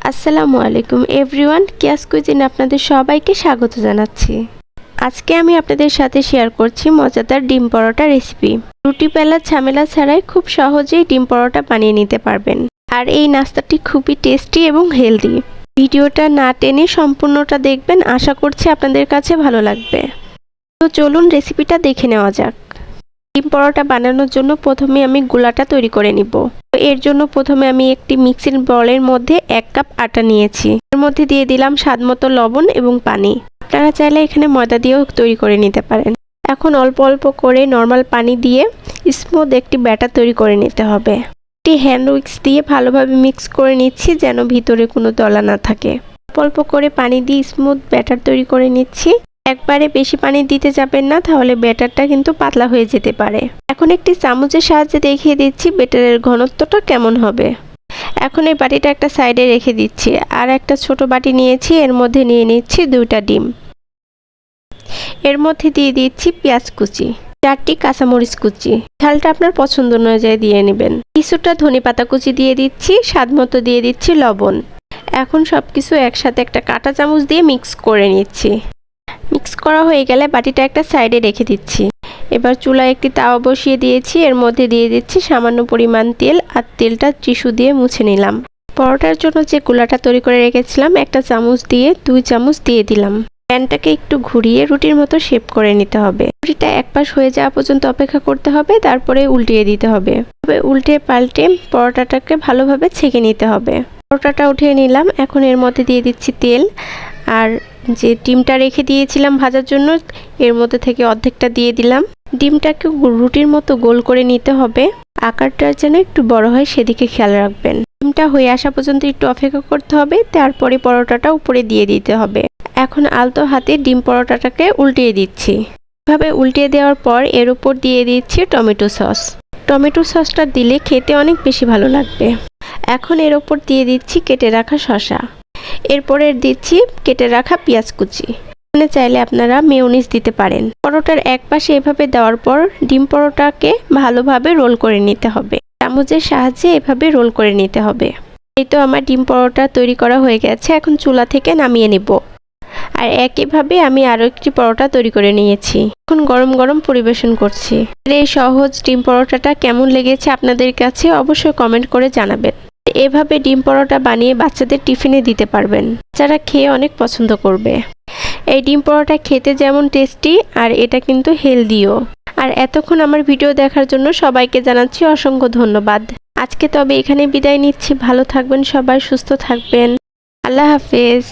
আসসালামু আলাইকুম এভরিওয়ান, কিয়াস কুইজিনে আপনাদের সবাইকে স্বাগত জানাচ্ছি। আজকে আমি আপনাদের সাথে শেয়ার করছি মজাদার ডিম পরোটা রেসিপি। রুটি বেলার ঝামেলা ছাড়াই খুব সহজেই ডিম পরোটা বানিয়ে নিতে পারবেন। আর এই নাস্তাটি খুবই টেস্টি এবং হেলদি। ভিডিওটা না টেনে সম্পূর্ণটা দেখবেন, আশা করছি আপনাদের কাছে ভালো লাগবে। তো চলুন রেসিপিটা দেখে নেওয়া যাক। ডিম পরোটা বানানোর জন্য প্রথমে আমি গুলাটা তৈরি করে নিব। এর জন্য প্রথমে আমি একটি মিক্সিং বোলের মধ্যে 1 কাপ আটা নিয়েছি। এর মধ্যে দিয়ে দিলাম স্বাদমতো লবণ এবং পানি। আপনারা চাইলে এখানে ময়দা দিয়েও তৈরি করে নিতে পারেন। এখন অল্প অল্প করে নর্মাল পানি দিয়ে স্মুথ একটি ব্যাটার তৈরি করে নিতে হবে। একটি হ্যান্ড উইক্স দিয়ে ভালোভাবে মিক্স করে নিচ্ছি যেন ভিতরে কোনো দলা না থাকে। অল্প অল্প করে পানি দিয়ে স্মুথ ব্যাটার তৈরি করে নিচ্ছি। একবারে বেশি পানি দিতে যাবেন না, তাহলে ব্যাটারটা কিন্তু পাতলা হয়ে যেতে পারে। এখন একটি চামচের সাহায্যে দেখিয়ে দিচ্ছি ব্যাটারের ঘনত্বটা কেমন হবে। এখন এই বাটিটা একটা সাইডে রেখে দিচ্ছি। আর একটা ছোট বাটি নিয়েছি, এর মধ্যে নিয়ে নিচ্ছি 2টা ডিম। এর মধ্যে দিয়ে দিচ্ছি পেঁয়াজ কুচি, 4টি কাঁচামরিচ কুচি, ঝালটা আপনার পছন্দ অনুযায়ী দিয়ে নেবেন। কিছুটা ধনেপাতা কুচি দিয়ে দিচ্ছি, স্বাদমতো দিয়ে দিচ্ছি লবণ। এখন সবকিছু একসাথে একটা কাঁটা চামচ দিয়ে মিক্স করে নিচ্ছি। মিক্স করা হয়ে গেলে বাটিটা একটা সাইডে রেখে দিচ্ছি। এবার চুলায় একটি তাওয়া বসিয়ে দিয়েছি, এর মধ্যে দিয়ে দিচ্ছি সামান্য পরিমাণ তেল, আর তেলটা টিস্যু দিয়ে মুছে নিলাম। পরোটার জন্য যে গুলাটা তৈরি করে রেখেছিলাম, একটা চামচ দিয়ে 2 চামচ দিয়ে দিলাম। প্যানটাকে একটু ঘুরিয়ে রুটির মতো শেপ করে নিতে হবে। রুটিটা এক পাশ হয়ে যাওয়া পর্যন্ত অপেক্ষা করতে হবে, তারপরে উল্টিয়ে দিতে হবে। তবে উল্টে পাল্টে পরোটাটাকে ভালোভাবে ছেঁকে নিতে হবে। পরোটাটা উঠিয়ে নিলাম। এখন এর মধ্যে দিয়ে দিচ্ছি তেল, আর যে ডিমটা রেখে দিয়েছিলাম ভাজার জন্য, এর মধ্যে থেকে অর্ধেকটা দিয়ে দিলাম। ডিমটাকে রুটির মতো গোল করে নিতে হবে। আকারটা যেন একটু বড় হয় সেদিকে খেয়াল রাখবেন। ডিমটা হয়ে আসা পর্যন্ত একটু অপেক্ষা করতে হবে, তারপরে পরোটাটা উপরে দিয়ে দিতে হবে। এখন আলতো হাতে ডিম পরোটাটাকে উল্টিয়ে দিচ্ছি। এভাবে উল্টিয়ে দেওয়ার পর এর উপর দিয়ে দিচ্ছি টমেটো সস। টমেটো সসটা দিলে খেতে অনেক বেশি ভালো লাগবে। এখন এর উপর দিয়ে দিচ্ছি কেটে রাখা শসা। এরপরে দিচ্ছি কেটে রাখা পেঁয়াজ কুচি। এখানে চাইলে আপনারা মেয়োনিজ দিতে পারেন। পরোটার এক পাশে এভাবে দেওয়ার পর ডিম পরোটাকে ভালোভাবে রোল করে নিতে হবে। চামচের সাহায্যে এভাবে রোল করে নিতে হবে। এই তো আমার ডিম পরোটা তৈরি করা হয়ে গেছে। এখন চুলা থেকে নামিয়ে নেব। আর একইভাবে আমি আরও একটি পরোটা তৈরি করে নিয়েছি। এখন গরম গরম পরিবেশন করছি। এই সহজ ডিম পরোটাটা কেমন লেগেছে আপনাদের কাছে অবশ্যই কমেন্ট করে জানাবেন। এভাবে ডিম পরোটা বানিয়ে বাচ্চাদের টিফিনে দিতে পারবেন, যারা খেয়ে অনেক পছন্দ করবে। এই ডিম পরোটা খেতে যেমন টেস্টি, আর এটা কিন্তু হেলদিও। আর এতক্ষণ আমার ভিডিও দেখার জন্য সবাইকে জানাচ্ছি অসংখ্য ধন্যবাদ। আজকে তবে এখানে বিদায় নিচ্ছি। ভালো থাকবেন সবাই, সুস্থ থাকবেন। আল্লাহ হাফেজ।